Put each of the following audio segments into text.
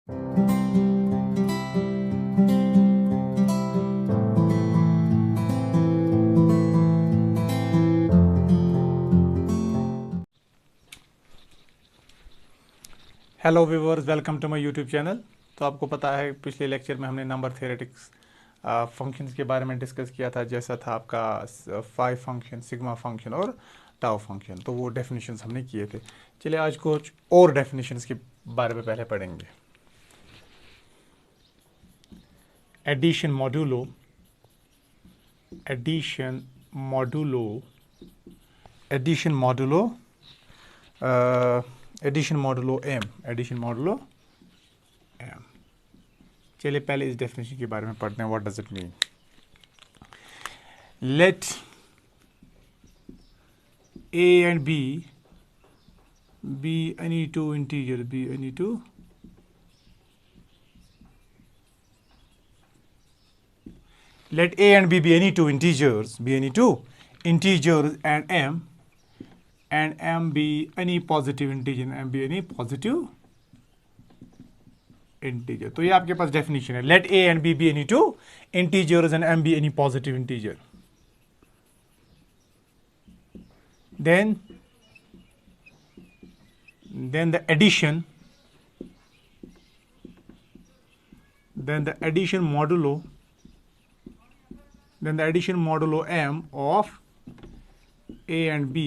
Hello viewers, welcome to my YouTube channel. तो आपको पता है पिछले लेक्चर में हमने नंबर थ्योरेटिक्स फंक्शंस के बारे में डिस्कस किया था, जैसा था आपका फाइव फंक्शन, सिग्मा फंक्शन और टाउ फंक्शन। तो वो डेफिनेशंस हमने किए थे। चलिए आज कुछ और डेफिनेशंस के बारे में पहले पढ़ेंगे। Addition modulo, addition modulo, addition modulo, addition modulo M, addition modulo M. चलिए पहले इस डेफिनेशन के बारे में पढ़ते हैं। What does it mean? Let A and B be any two integer, B any two let a and b be any two integers, be any two integers, and m be any positive integer, m be any positive integer. तो ये आपके पास definition है। let a and b be any two integers and m be any positive integer. Then the addition, then the addition modulo m of a and b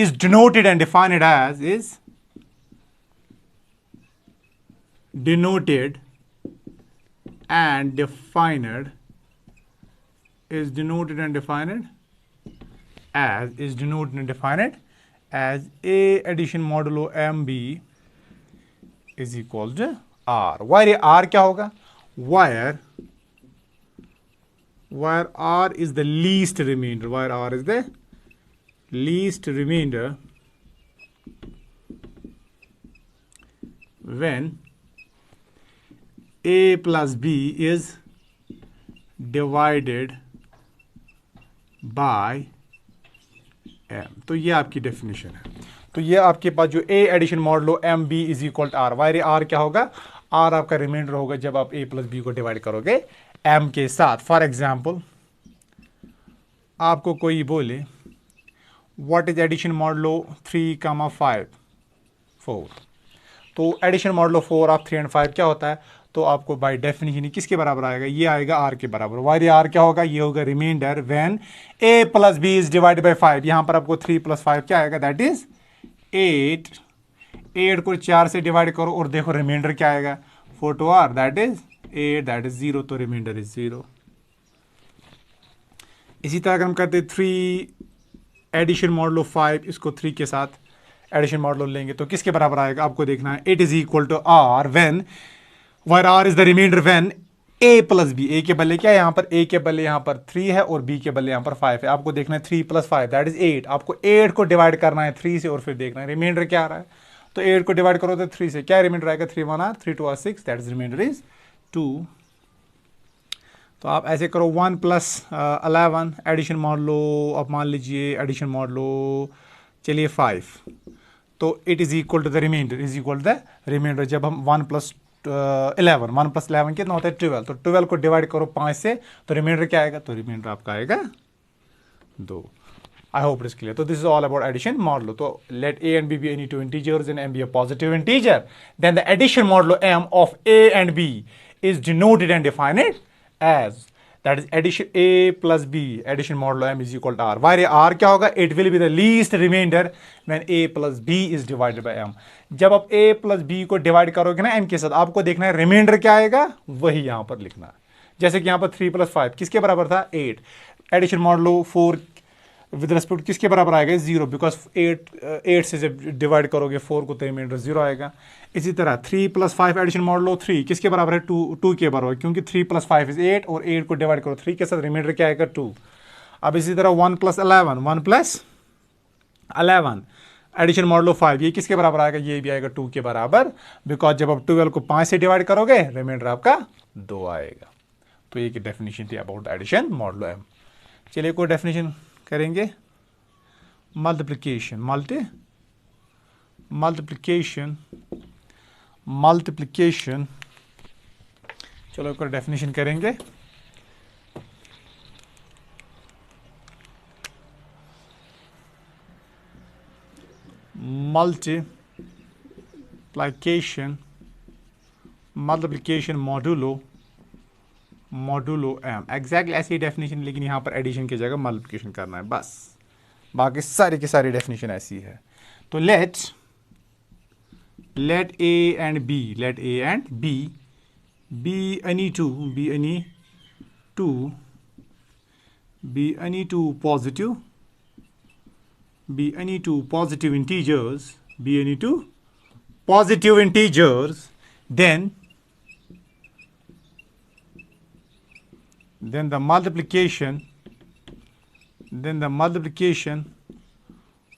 is denoted and defined as denoted and defined as a addition modulo mb is equal to r. Where r क्या होगा? Where r is the least remainder, where r is the least remainder when a plus b is divided by m. तो ये आपकी definition है। तो ये आपके पास जो a addition modulo M B is equal to R, where R क्या होगा? आर आपका रिमाइंडर होगा जब आप a प्लस बी को डिवाइड करोगे m के साथ। फॉर एग्जाम्पल आपको कोई बोले व्हाट इज एडिशन मॉडुलो 3, 5, 4, तो एडिशन मॉडुलो 4 ऑफ 3 एंड 5 क्या होता है? तो आपको बाय डेफिनेशन किसके बराबर आएगा? ये आएगा आर के बराबर। वायर आर क्या होगा? ये होगा remainder when a plus B is divided by 5। यहां पर आपको 3 + 5 क्या आएगा? That is 8। 8 को 4 से डिवाइड करो और देखो रिमाइंडर क्या आएगा? 4 to r, that is 8, that is 0। तो रिमाइंडर इज 0। इसी तरह अगर हम करते 3 एडिशन मॉडुलो 5, इसको 3 के साथ एडिशन मॉडुलो लेंगे तो किसके बराबर आएगा? आपको देखना है। It is equal to R when, where r is the remainder when a plus B, a के बल्ले क्या है? यहाँ पर a के बल्ले यहाँ पर 3 है और b के बल्ले यहाँ पर 5 है। आपको देखना है 3 + 5 दैट इज 8। आपको 8 को डिवाइड करना है 3 से और फिर देखना है रिमाइंडर क्या आ रहा है। तो 8 को डिवाइड करो तो 3 से क्या रिमाइंडर आएगा? 3 1 r, 3 2 r 6, that is remainder is 2। तो आप ऐसे करो 1 + 11 एडिशन मॉडुलो, आप मान लीजिए एडिशन मॉडुलो चलिए 5, तो it is equal to the remainder, is equal to the remainder. जब हम 1 + 11, 1 + 11 कितना होता है? 12। तो 12 को डिवाइड करो 5 से तो रिमाइंडर क्या आएगा? तो रिमाइंडर आपका आएगा 2। I hope it is clear. तो this is all about addition modulo. तो let a and b be any two integers and m be a positive integer, then the addition modulo m of a and b is denoted and defined as, that is addition a plus b, addition modulo m is equal to r. where r क्या होगा? It will be the least remainder when a plus b is divided by m. जब आप a plus b को divide करोगे ना m के साथ, आपको देखना है रिमाइंडर क्या आएगा, वही यहां पर लिखना है। जैसे कि यहां पर 3 + 5 किसके बराबर था? 8। एडिशन मॉडुलो 4 विद रिस्पेक्ट किसके बराबर आएगा? 0, बिकॉज 8 से जब डिवाइड करोगे 4 को तो रिमाइंडर 0 आएगा। इसी तरह 3 + 5 एडिशन मॉडुलो 3 किसके बराबर है? 2 के बराबर, क्योंकि 3 + 5 इज 8 और 8 को डिवाइड करो 3 के साथ, रिमाइंडर क्या आएगा? 2। अब इसी तरह 1 + 11, 1 + 11 एडिशन मॉडुलो 5, ये किसके बराबर आएगा? ये भी आएगा 2 के बराबर, बिकॉज जब आप 12 को 5 से डिवाइड करोगे रिमाइंडर आपका 2 आएगा। तो ये की डेफिनेशन थी अबाउट एडिशन मॉडुलो एम। चलिए कोई डेफिनेशन करेंगे। मल्टीप्लिकेशन मल्टीप्लिकेशन, चलो एक और डेफिनेशन करेंगे। मल्टीप्लिकेशन मॉडुलो एम, एग्जैक्टली ऐसी डेफिनेशन, लेकिन यहाँ पर एडिशन की जगह मल्टीप्लिकेशन करना है बस, बाकी सारी की सारी डेफिनेशन ऐसी है। तो let A and B be any two positive integers, then the multiplication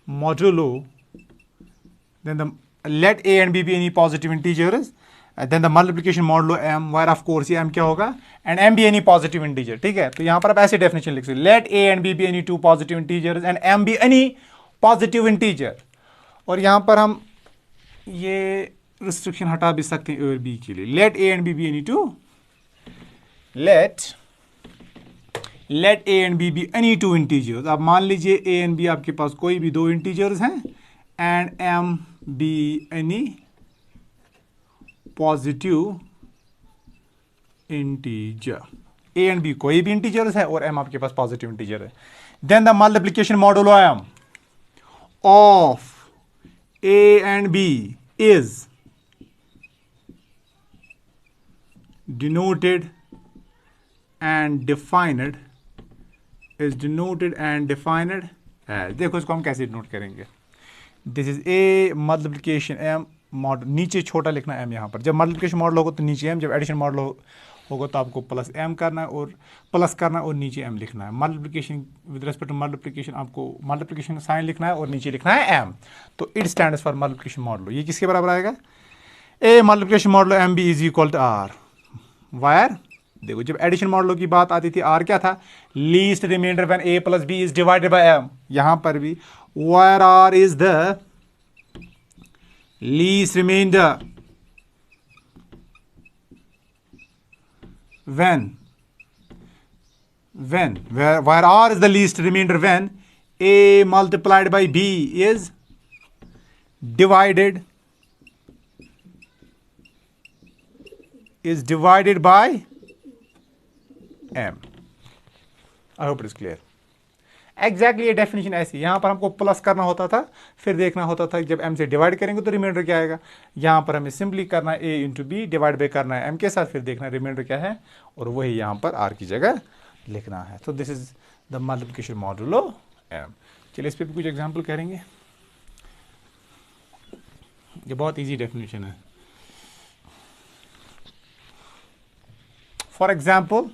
modulo, let a and b be any positive integers, then the multiplication modulo m, where of course ये m क्या होगा, and m be any positive integer। ठीक है, तो यहाँ पर आप ऐसे डेफिनेशन लिख सकते, let a and b be any two positive integers and m be any positive integer। और यहाँ पर हम ये रिस्ट्रिक्शन हटा भी सकते हैं a और b के लिए, let a and b be any two, let a and b be any two integers। अब मान लीजिए a and b आपके पास कोई भी दो इंटीजर्स हैं, and m be any positive integer, a and b कोई भी इंटीजर्स है और m आपके पास पॉजिटिव इंटीजर है। Then the multiplication modulo m of a and b is denoted and defined as, देखो इसको हम कैसे डिनोट करेंगे, this is a multiplication m mod, नीचे छोटा लिखना m यहाँ पर, जब मल्टीप्लिकेशन मॉडल होगा तो नीचे m, जब एडिशन मॉडल होगा तो आपको प्लस m करना है और प्लस करना है और नीचे m लिखना है। Multiplication with respect to multiplication आपको मल्टीप्लिकेशन साइन लिखना है और नीचे लिखना है m, तो it stands for multiplication model. ये किसके बराबर आएगा, a multiplication model m b is equal to r, where देखो जब एडिशन मॉडल की बात आती थी r क्या था, least remainder when a plus b is divided by m, यहाँ पर भी where r is the least remainder where r is the least remainder when a multiplied by b is divided by m। I hope it is clear। Exactly ये definition ऐसी, यहाँ पर हमको plus करना होता था, फिर देखना होता था जब m से डिवाइड करेंगे तो रिमाइंडर क्या आएगा, यहाँ पर हमें सिंपली करना है a into B divide by करना है m के साथ, फिर देखना रिमाइंडर क्या है और वही यहाँ पर r की जगह लिखना है। तो this is the multiplication modulo m। चलिए इस पर भी कुछ एग्जाम्पल करेंगे, ये बहुत ईजी डेफिनेशन है। फॉर एग्जाम्पल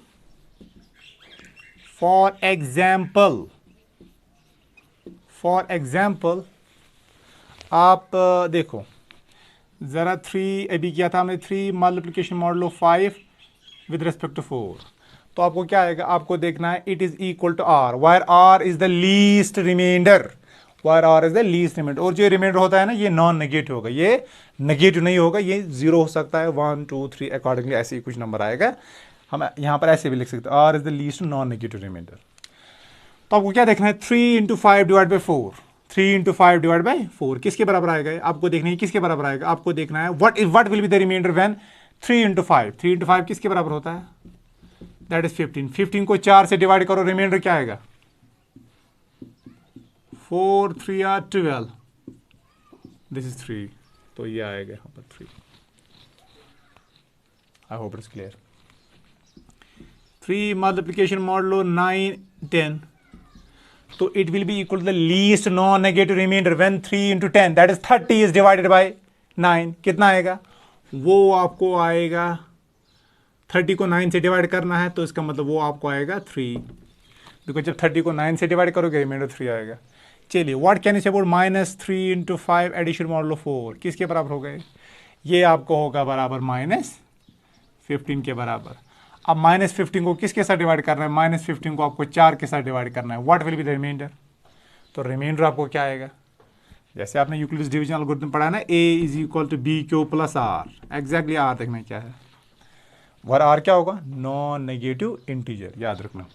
आप देखो ज़रा 3 अभी किया था हमने, 3 multiplication model of 5 with respect to 4, तो आपको क्या आएगा, आपको देखना है it is equal to r, where r is the least remainder, और जो रिमाइंडर होता है ना ये नॉन नेगेटिव होगा, ये नेगेटिव नहीं होगा, ये 0 हो सकता है, 1 2 3 अकॉर्डिंगली ऐसे ही कुछ नंबर आएगा। हम यहाँ पर ऐसे भी लिख सकते हैं r is the least non negative remainder. तो आपको क्या देखना है, 3 into 5 divide by 4, 3 into 5 divide by 4 किसके बराबर आएगा, आपको देखना है किसके बराबर आएगा, आपको देखना है what will be the remainder when 3 into 5, 3 into 5 किसके बराबर होता है, दैट इज 15, 15 को 4 से डिवाइड करो, रिमाइंडर क्या आएगा, 4 3 आर 12, दिस इज 3, तो ये आएगा यहाँ पर 3। I hope it's clear. 3 multiplication modulo 9 10, तो it will be equal to the least non negative remainder when 3 into 10 that is 30 is divided by 9, कितना आएगा, वो आपको आएगा 30 को 9 से डिवाइड करना है, तो इसका मतलब वो आपको आएगा 3, बिकॉज जब 30 को 9 से डिवाइड करोगे रिमाइंडर 3 आएगा। चलिए what can you say about -3 into 5 edition model 4 किसके बराबर हो गए, ये आपको होगा बराबर -15 के बराबर। अब -15 को किसके साथ डिवाइड करना है, -15 को आपको 4 के साथ डिवाइड करना है, what will be the remainder, तो रिमाइंडर आपको क्या आएगा, जैसे आपने यूक्लिड्स डिवीजन एल्गोरिथम पढ़ा है ना, a is equal to B Q plus R, exactly R देखना क्या है, वर आर क्या होगा, नॉन नेगेटिव इंटीजर, याद रखना।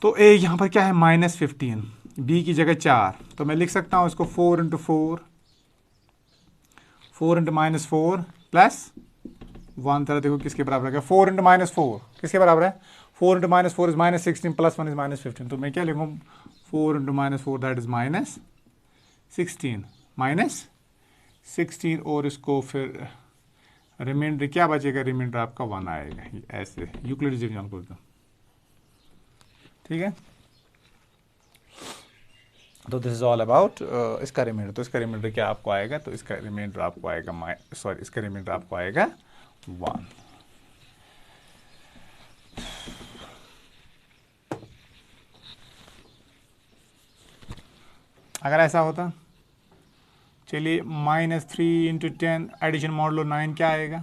तो a यहाँ पर क्या है -15, b की जगह 4, तो मैं लिख सकता हूँ इसको 4 इंटू 4 इंटू -4 प्लस 1, तरह देखो किसके बराबर है, 4 इंटू -4 किसके बराबर है, 4 इंटू -4 इज -16 प्लस 1 इज -15, तो मैं क्या लिखूँ 4 इंटू -4 दैट इज -16 और इसको फिर रिमाइंडर क्या बचेगा, रिमाइंडर आपका 1 आएगा, ऐसे यूक्लिड्स डिवीजन एल्गोरिथम, ठीक है। तो दिस इज ऑल अबाउट इसका रिमाइंडर, तो इसका रिमाइंडर क्या आपको आएगा, तो इसका रिमाइंडर आपको आएगा इसका रिमाइंडर आपको आएगा 1। अगर ऐसा होता, चलिए -3 इंटू 10 एडिशन मॉडलो 9 क्या आएगा,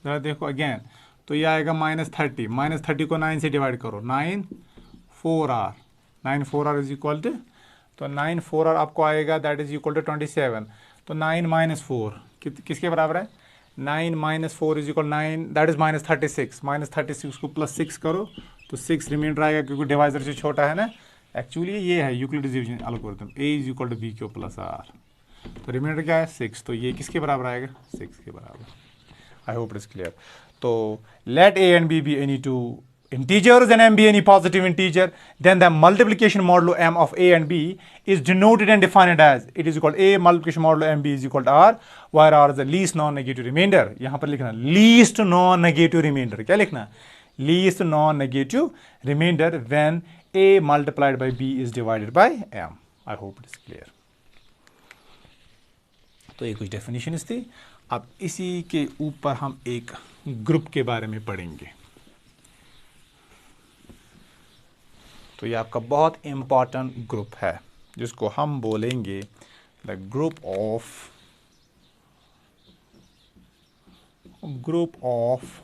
ज़रा देखो अगेन, तो ये आएगा -30, -30 को 9 से डिवाइड करो, 9 4R, 9 4R is equal to, तो 9 4R आपको आएगा दैट इज इक्वल टू 27, तो 9 -4 किसके बराबर है, 9 -4 इज इक्वल 9 दैट इज -36, -36 को +6 करो तो 6 रिमाइंडर आएगा, क्योंकि डिवाइजर से छोटा है ना, एक्चुअली ये है Euclid's division algorithm, a is equal to B Q plus R, तो रिमाइंडर क्या है 6, तो ये किसके बराबर आएगा 6 के बराबर। आई होप इट इज क्लियर। तो let a and b be any two integers and m be any positive integer, then the multiplication modulo m of a and b is denoted and defined as, it is equal to a multiplication modulo m b is equal to r, where r is the least non-negative remainder। यहाँ पर लिखना least non-negative remainder, क्या लिखना, least non-negative remainder when a multiplied by b is divided by m। I hope it is clear। तो ये कुछ definitions थी। अब इसी के ऊपर हम एक ग्रुप के बारे में पढ़ेंगे। तो ये आपका बहुत इंपॉर्टेंट ग्रुप है जिसको हम बोलेंगे the group of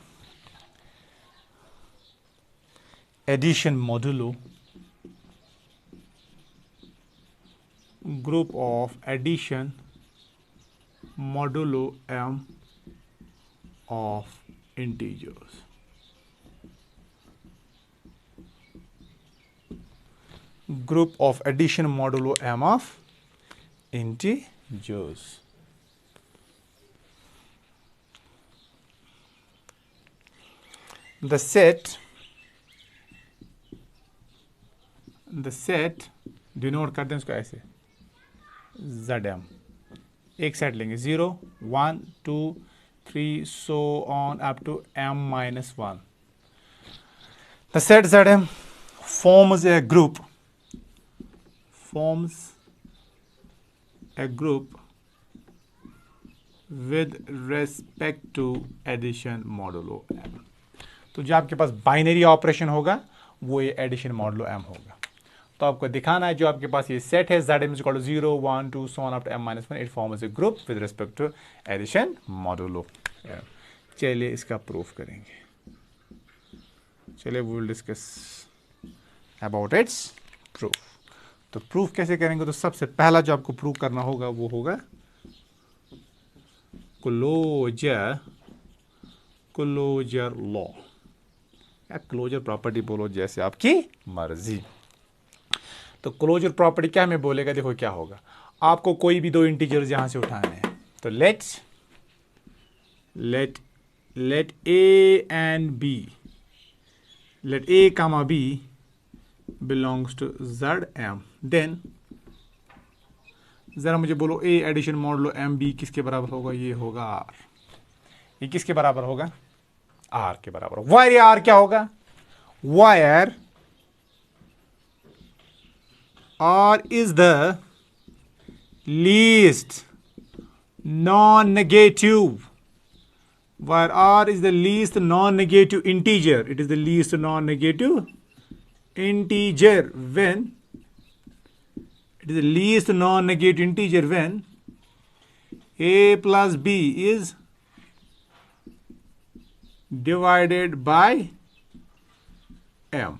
addition modulo, group of addition modulo m of integers। Group of addition modulo m of integers। The set denote करते हैं इसको ऐसे zm, एक सेट लेंगे 0 1 2 3 so on up to m-1। The set Zm forms a group with respect to addition modulo m। तो जो आपके पास binary operation होगा वो ये एडिशन मॉडुलो m होगा। तो आपको दिखाना है जो आपके पास ये सेट है Zm is equal to 0 1 2 so on up to m-1, it forms a group with respect to addition modulo। चलिए इसका प्रूफ करेंगे, चलिए we will discuss about its proof। तो प्रूफ कैसे करेंगे, तो सबसे पहला जो आपको प्रूफ करना होगा वो होगा क्लोजर लॉ या क्लोजर प्रॉपर्टी, बोलो जैसे आपकी मर्जी। तो क्लोजर प्रॉपर्टी क्या हमें बोलेगा, देखो क्या होगा, आपको कोई भी दो इंटीजर्स यहां से उठाने हैं, तो let a and b, let a comma b belongs to Zm, then जरा मुझे बोलो a addition modulo m b किसके बराबर होगा, ये होगा r। ये किसके बराबर होगा, r के बराबर। वायर ये r क्या होगा, wire R is the least non-negative, where R is the least non-negative integer, it is the least non-negative integer when, it is the least non-negative integer when a plus b is divided by m।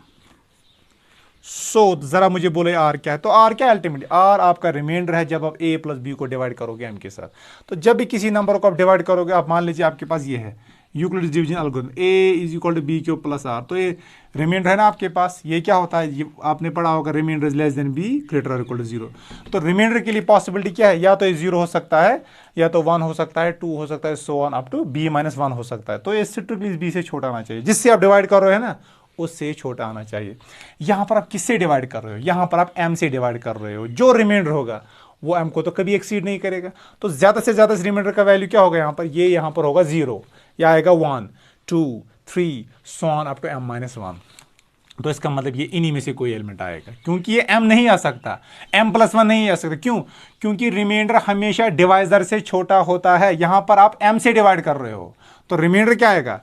सो जरा मुझे बोले are क्या है। तो are क्या है ultimately, are आपका reminder है जब आप ए प्लस बी को डिवाइड करोगे एम के साथ। तो जब भी किसी नंबर को आप डिवाइड करोगे, आप मान लीजिए आपके पास ये है Euclid's division algorithm, A is equal to B cube plus R. तो ये रिमाइंडर है ना आपके पास, ये क्या होता है, ये आपने पढ़ा होगा remainder is less than B greater और इक्वल टू जीरो। तो रिमाइंडर के लिए पॉसिबिलिटी क्या है, या तो ये जीरो हो सकता है, या तो 1 हो सकता है, 2 हो सकता है, so on up to B minus 1 हो सकता है। तो ये स्ट्रिक्टली बी से छोटा आना चाहिए, जिससे आप डिवाइड कर रहे हो ना उससे छोटा आना चाहिए। यहां पर आप किससे डिवाइड कर रहे हो, यहां पर आप एम से डिवाइड कर रहे हो। जो रिमाइंडर होगा वो एम को तो कभी एक्सीड नहीं करेगा। तो ज्यादा से ज्यादा रिमाइंडर का वैल्यू क्या होगा, यहां पर ये यहां पर होगा 0, या आएगा 1 2 3 so on up to M minus 1। तो इसका मतलब ये इन्हीं में से कोई एलिमेंट आएगा, क्योंकि ये m नहीं आ सकता, m प्लस 1 नहीं आ सकता। क्यों, क्योंकि रिमाइंडर हमेशा डिवाइजर से छोटा होता है। यहां पर आप m से डिवाइड कर रहे हो तो रिमाइंडर क्या आएगा,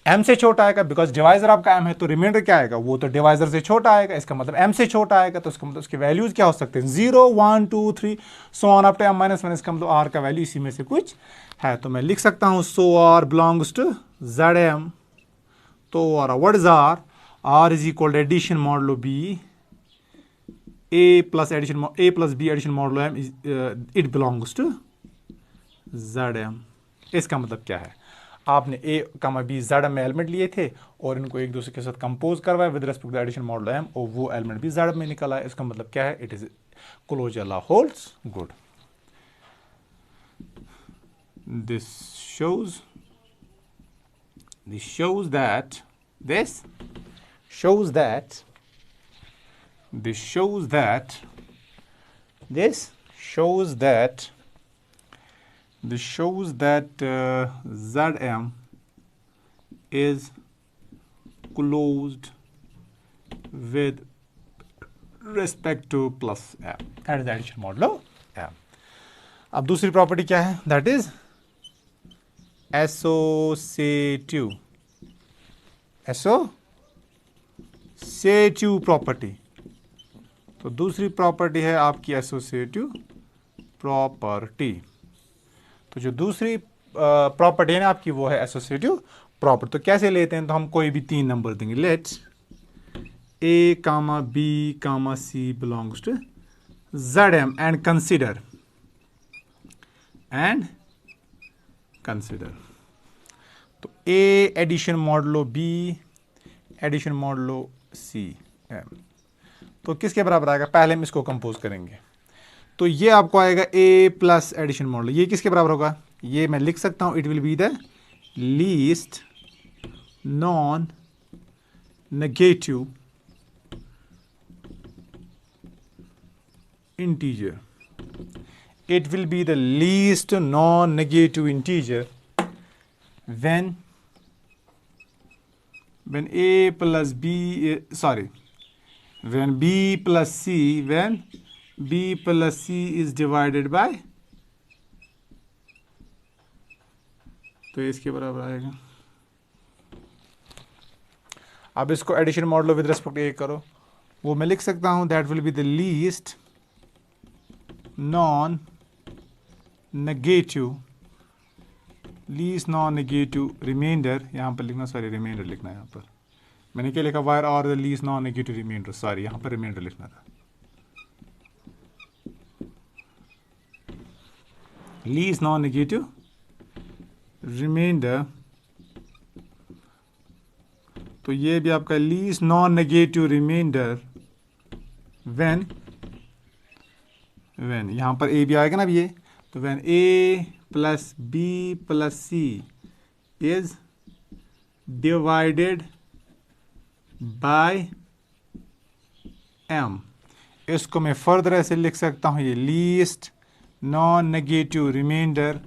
m से छोटा आएगा, बिकॉज डिवाइजर आपका m है। तो रिमाइंडर क्या आएगा, वो तो डिवाइजर से छोटा आएगा, इसका मतलब m से छोटा आएगा। तो इसका मतलब उसके वैल्यूज क्या हो सकते हैं, 0 1 2 3 so on up to m minus 1। इसका मतलब r का वैल्यू इसी में से कुछ है। तो मैं लिख सकता हूं so r belongs to zm। तो what is r is equal to addition modulo b, a plus b addition modulo m, it belongs to zm। इसका मतलब क्या है, आपने a कमा b zm में एलिमेंट लिए थे और इनको एक दूसरे के साथ कंपोज करवाया with respect to addition modulo m, और वो एलिमेंट भी zm में निकला है। इसका मतलब क्या है, it is closure law holds good. This shows that this shows that Zm is closed with respect to plus m, that is the addition modulo m. अब दूसरी प्रॉपर्टी क्या है, दैट इज एसोसिएटिव प्रॉपर्टी। तो दूसरी property है आपकी associative property. तो जो दूसरी प्रॉपर्टी है ना आपकी वो है एसोसिएटिव प्रॉपर्टी। तो कैसे लेते हैं, तो हम कोई भी 3 नंबर देंगे, let's a comma b comma c belongs to Zm and consider तो a addition modulo b addition modulo c m। तो किसके बराबर आएगा, पहले हम इसको कंपोज करेंगे। तो ये आपको आएगा a प्लस एडिशन मॉडुलो, ये किसके बराबर होगा, ये मैं लिख सकता हूं, it will be the least non negative integer. It will be the least non-negative integer when a plus b when b plus c is divided by, तो इसके बराबर आएगा। अब इसको addition modulo with respect A करो, वो मैं लिख सकता हूं, that will be the least non negative remainder, यहाँ पर लिखना, सॉरी रिमाइंडर लिखना है, यहाँ पर मैंने क्या लिखा, वायर और the least non negative remainder, sorry यहाँ पर रिमाइंडर लिखना था, लीस्ट नॉन नेगेटिव रिमाइंडर। तो ये भी आपका least non negative remainder when यहां पर a भी आएगा ना, ये तो when a plus b plus c is divided by m। इसको मैं फर्दर ऐसे लिख सकता हूं, ये least non negative remainder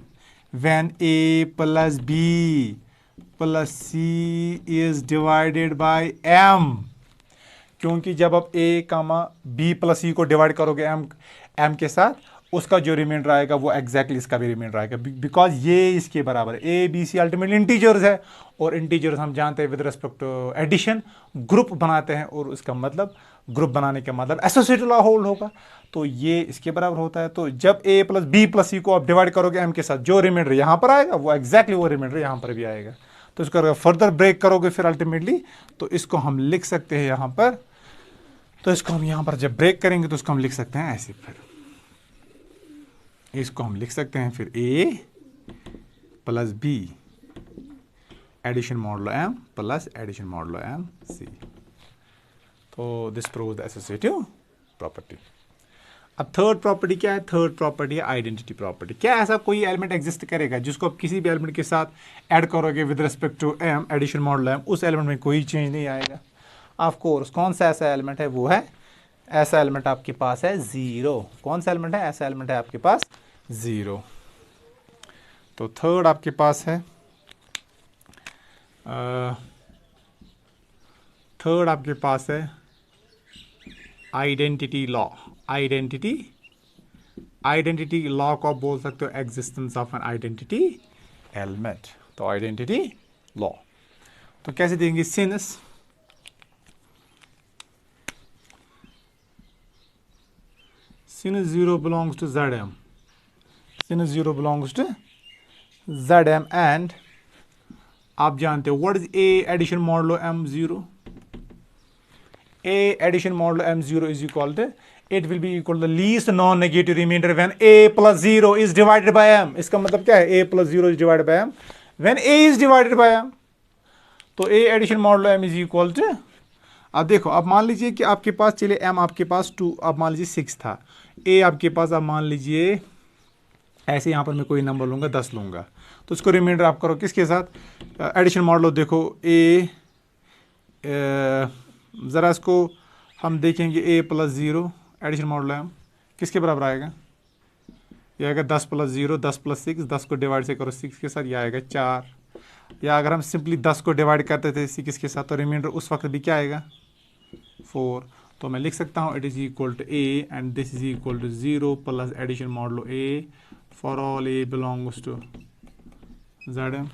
when a plus b plus c is divided by m। क्योंकि जब आप a comma b plus c को डिवाइड करोगे m के साथ, उसका जो रिमाइंडर आएगा वो एग्जैक्टली इसका भी रिमाइंडर आएगा, बिकॉज ये इसके बराबर है। a b c ultimately integers है, और इंटीजर्स हम जानते हैं with respect to addition group बनाते हैं, और उसका मतलब ग्रुप बनाने का मतलब एसोसिएटिव लॉ होल्ड होगा। तो ये इसके बराबर होता है। तो जब a plus b plus c को आप डिवाइड करोगे m के साथ, जो रिमाइंडर यहाँ पर आएगा वो एग्जैक्टली वो रिमाइंडर यहाँ पर भी आएगा। तो इसको अगर फर्दर ब्रेक करोगे फिर अल्टीमेटली, तो इसको हम लिख सकते हैं यहाँ पर तो इसको हम यहाँ पर जब ब्रेक करेंगे तो इसको हम लिख सकते हैं ऐसे, फिर इसको हम लिख सकते हैं फिर a plus b addition modulo m plus addition modulo m c। तो this proves the associative property. अब थर्ड प्रॉपर्टी क्या है? थर्ड प्रॉपर्टी है आइडेंटिटी प्रॉपर्टी। क्या ऐसा कोई एलिमेंट एग्जिस्ट करेगा जिसको आप किसी भी एलिमेंट के साथ ऐड करोगे with respect to m addition modulo m, उस एलिमेंट में कोई चेंज नहीं आएगा? Of course. कौन सा ऐसा एलिमेंट है? वो है, ऐसा एलिमेंट आपके पास है जीरो। कौन सा एलिमेंट है? ऐसा एलिमेंट है आपके पास जीरो। तो थर्ड आपके पास है थर्ड आपके पास है आइडेंटिटी लॉ। आइडेंटिटी लॉ को आप बोल सकते हो existence of N identity element. तो आइडेंटिटी लॉ तो कैसे देंगे? Since zero belongs to Zm, since 0 belongs to Zm, and आप जानते हो what is a addition modulo m0? a addition modulo m0 is equal to, it will be equal to the least non-negative remainder when a plus 0 is divided by m। इसका मतलब क्या है? a plus 0 is divided by m when a is divided by m। तो a addition modulo m is equal to, अब देखो, अब मान लीजिए कि आपके पास, चलिए m आपके पास 2, अब मान लीजिए 6 था, a आपके पास, अब मान लीजिए ऐसे यहाँ पर मैं कोई नंबर लूँगा 10 लूँगा, तो इसको रिमाइंडर आप करो किसके साथ? Edition model. देखो a, ज़रा इसको हम देखेंगे a प्लस 0 एडिशन मॉडल है, किसके बराबर आएगा? यह आएगा 10 प्लस 0, 10 प्लस 6, 10 को डिवाइड से करो 6 के साथ, यह आएगा 4। या अगर हम सिंपली 10 को डिवाइड करते थे 6 के साथ, तो रिमाइंडर उस वक्त भी क्या आएगा? 4। तो मैं लिख सकता हूँ it is equal to a and this is equal to 0 plus addition modulo a for all a belongs to Zm।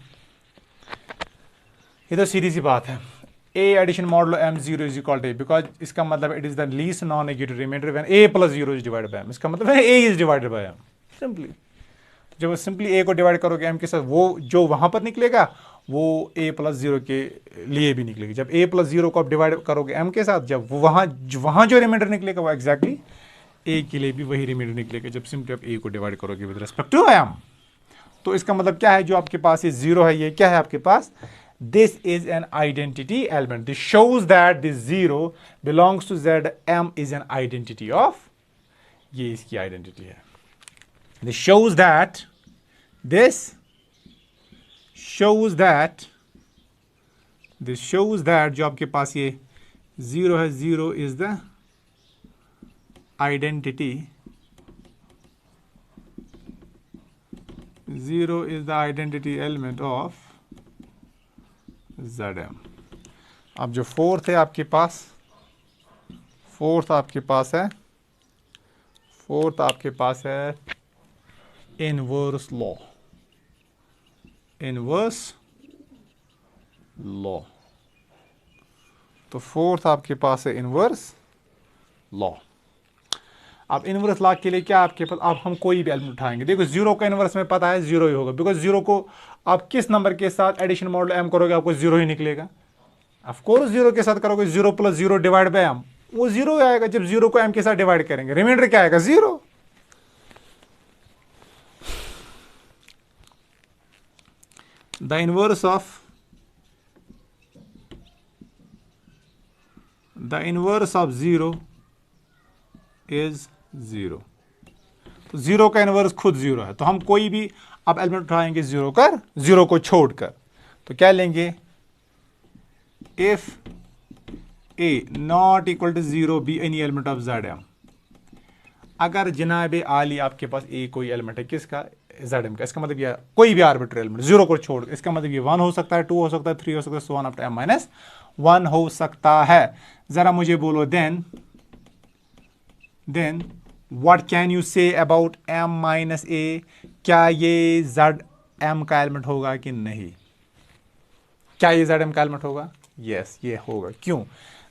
ये तो सीधी सी बात है। a addition modulo m0 is equal to a, because इसका मतलब it is the least non negative remainder when a plus 0 is divided by m। इसका मतलब है a is divided by m। Simply जब सिंपली a को divide करोगे m के साथ, वो जो वहां पर निकलेगा वो a प्लस 0 के लिए भी निकलेगी। जब a प्लस 0 को आप डिवाइड करोगे m के साथ, जब वहां जो रिमाइंडर निकलेगा वो एग्जैक्टली a के लिए भी वही रिमाइंडर निकलेगा जब सिंपली आप a को डिवाइड करोगे विद रिस्पेक्ट टू m। तो इसका मतलब क्या है? जो आपके पास ये 0 है, ये क्या है आपके पास? This is an identity element. This shows that this 0 belongs to Zm is an identity of, ये इसकी आइडेंटिटी है। This shows that, this shows that जो आपके पास ये 0 है, 0 is the identity, 0 is the identity element of Zm। अब जो फोर्थ है आपके पास, फोर्थ आपके पास है इनवर्स लॉ। इनवर्स लॉ, तो फोर्थ आपके पास है इनवर्स लॉ। अब इनवर्स लॉ के लिए क्या आपके पास, अब हम कोई भी एलिमेंट उठाएंगे। देखो 0 का इनवर्स में पता है 0 ही होगा, बिकॉज 0 को आप किस नंबर के साथ एडिशन मॉडुलो m करोगे आपको 0 ही निकलेगा। ऑफ कोर्स 0 के साथ करोगे 0 प्लस 0 डिवाइड बाय m, वो 0 आएगा। जब 0 को m के साथ डिवाइड करेंगे रिमाइंडर क्या आएगा? 0। The inverse of 0 is 0। तो 0 का इनवर्स खुद 0 है, तो हम कोई भी अब एलिमेंट उठाएंगे 0 को छोड़कर, तो क्या लेंगे? If a not equal to 0 be any element of Zm। अगर जनाब आली आपके पास a कोई एलिमेंट है, किसका? Zm का। इसका मतलब ये कोई भी आर्बिट्ररी एलिमेंट 0 को छोड़, इसका मतलब ये 1 हो सकता है, 2 हो सकता है, 3 हो सकता है, so on up to m minus 1 हो सकता है। जरा मुझे बोलो then what can you say about m minus a? क्या ये Zm का एलिमेंट होगा कि नहीं? क्या ये Zm का एलिमेंट होगा? यस, ये होगा। क्यों?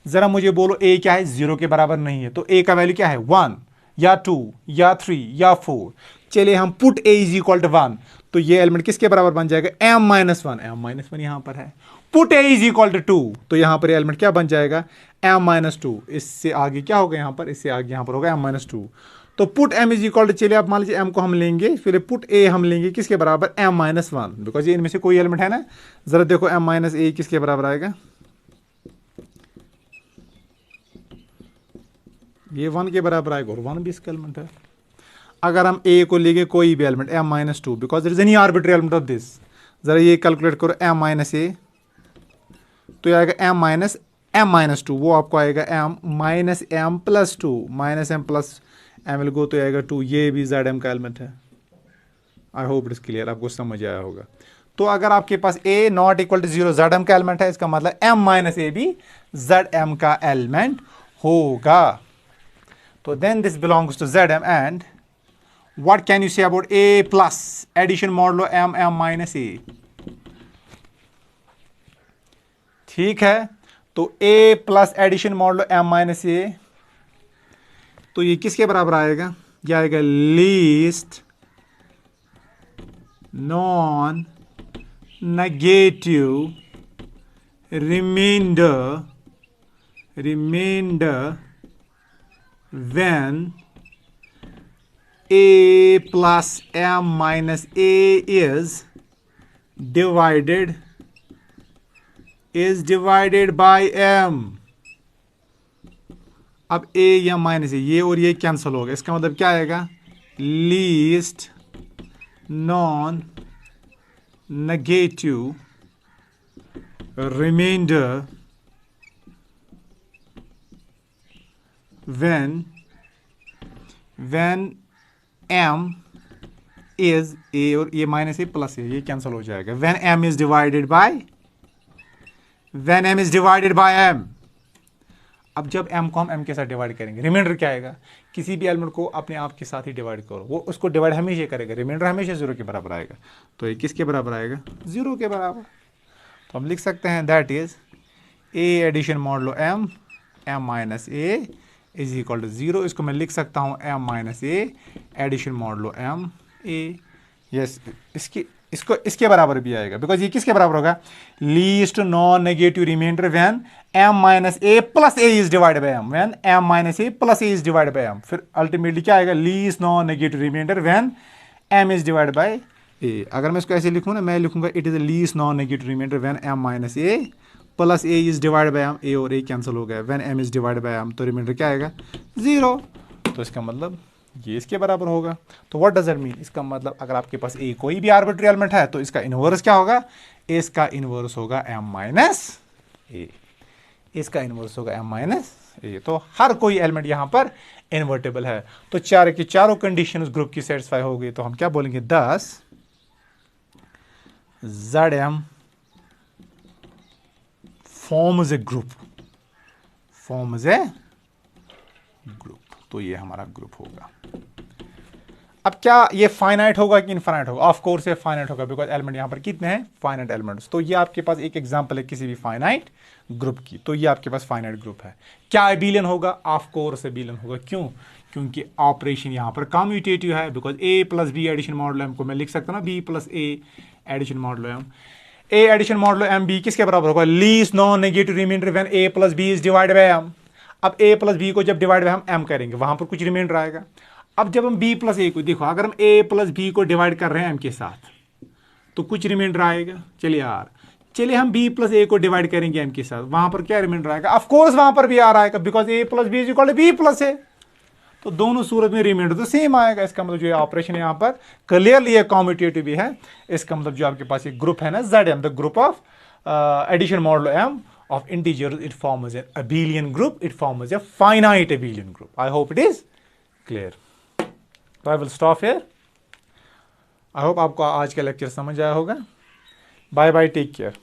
जरा मुझे बोलो a क्या है? 0 के बराबर नहीं है, तो a का वैल्यू क्या है? 1 या 2 या 3 या 4। चलिए हम put a is equal to 1, तो ये एलिमेंट किसके बराबर बन जाएगा, m-1, m-1 यहां पर है। Put a is equal to 2, तो यहां पर एलिमेंट क्या बन जाएगा, m-2। इससे आगे क्या होगा यहां पर, इससे आगे यहां पर होगा m-2। तो put m is equal to, चलिए आप मान लीजिए m को हम लेंगे, फिर पुट a हम लेंगे किसके बराबर, m-1, बिकॉज ये इनमें से कोई एलिमेंट है ना। जरा देखो m-a किसके बराबर आएगा, ये 1 के बराबर आएगा, और 1 भी इसका एलिमेंट है। अगर हम a को लेंगे कोई भी element m-2, because there is any arbitrary element of this, जरा ये कैलकुलेट करो m-a, तो ये आएगा m-2, वो आपको आएगा m-m+2, -m+m विल गो, तो आएगा 2, ये भी zm का एलिमेंट है। I hope it is clear, आपको समझ आया होगा। तो अगर आपके पास a not equal to 0 zm का एलिमेंट है, इसका मतलब m-a भी zm का एलिमेंट होगा। तो then this belongs to zm, and what can you say about a plus addition modulo m-a? ठीक है, तो a plus addition modulo m-a, तो ये किसके बराबर आएगा, ये आएगा least non negative remainder when a plus m-a is divided by m। अब a या माइनस ये और ये कैंसिल हो गया, इसका मतलब क्या आएगा, least non negative remainder when m is a, और ये माइनस ए प्लस ए, ये कैंसिल हो जाएगा, when m is divided by m। अब जब m को हम m के साथ डिवाइड करेंगे, रिमाइंडर क्या आएगा, किसी भी एलिमेंट को अपने आप के साथ ही डिवाइड करो, वो उसको डिवाइड हमेशा करेगा, रिमाइंडर हमेशा 0 के बराबर आएगा। तो ये किसके बराबर आएगा, 0 के बराबर। तो हम लिख सकते हैं that is a addition modulo m-a is equal to 0। इसको मैं लिख सकता हूँ m-a addition modulo m-a। Yes, इसके बराबर भी आएगा, बिकॉज ये किसके बराबर होगा, least non negative remainder when m-a plus a is divided by m, when m-a plus a is divided by m। फिर अल्टीमेटली क्या आएगा, least non negative remainder when m is divided by a। अगर मैं इसको ऐसे लिखूँ ना, मैं लिखूंगा it is the least non negative remainder when m-a plus a is divided by m, a और a कैंसिल हो गया, when m is divided by m, तो रिमाइंडर क्या आएगा, 0। तो इसका मतलब ये इसके बराबर होगा। तो व्हाट डज इट मीन, इसका मतलब अगर आपके पास a कोई भी आर्बिट्री एलिमेंट है, तो इसका इनवर्स क्या होगा, इसका इनवर्स होगा m-a, इसका इनवर्स होगा m-a। तो हर कोई एलिमेंट यहां पर इन्वर्टेबल है। तो चार की चारों कंडीशन उस ग्रुप की सेटिस्फाई हो गई, तो हम क्या बोलेंगे, thus Zm forms a group, तो ये हमारा ग्रुप होगा। अब क्या ये फाइनाइट होगा कि इनफाइनाइट होगा, ऑफ कोर्स ये फाइनाइट होगा, बिकॉज एलिमेंट यहां पर कितने हैं, फाइनाइट एलिमेंट्स। तो ये आपके पास एक एग्जांपल है किसी भी फाइनाइट ग्रुप की, तो ये आपके पास फाइनाइट ग्रुप है। क्या एबिलियन होगा, ऑफ कोर्स एबिलियन होगा। क्यों, क्योंकि ऑपरेशन यहां पर कम्यूटेटिव है, because a plus B addition modulo m को मैं लिख सकता हूं ना, b plus a addition modulo m। a addition modulo m b किसके बराबर होगा, least non negative remainder when a plus b is divided by m। अब a प्लस b को जब डिवाइड बाय हम m करेंगे, वहां पर कुछ रिमाइंडर आएगा। अब जब हम b प्लस a को, देखो अगर हम a प्लस b को डिवाइड कर रहे हैं m के साथ, तो कुछ रिमाइंडर आएगा। चलिए हम b प्लस a को डिवाइड करेंगे m के साथ, वहां पर क्या रिमाइंडर आएगा, ऑफ कोर्स वहां पर भी आ रहा है, because a plus B is equal to b plus a। तो दोनों सूरत में रिमाइंडर तो सेम आएगा। इसका मतलब जो ऑपरेशन यहाँ पर क्लियरली ये कम्यूटेटिव भी है। इसका मतलब जो आपके पास एक ग्रुप है ना, Zm, the group of addition modulo m of integers, it forms an abelian group, it forms a finite abelian group. I hope it is clear. So I will stop here. I hope आपको आज का lecture समझ आया होगा। Bye bye, take care.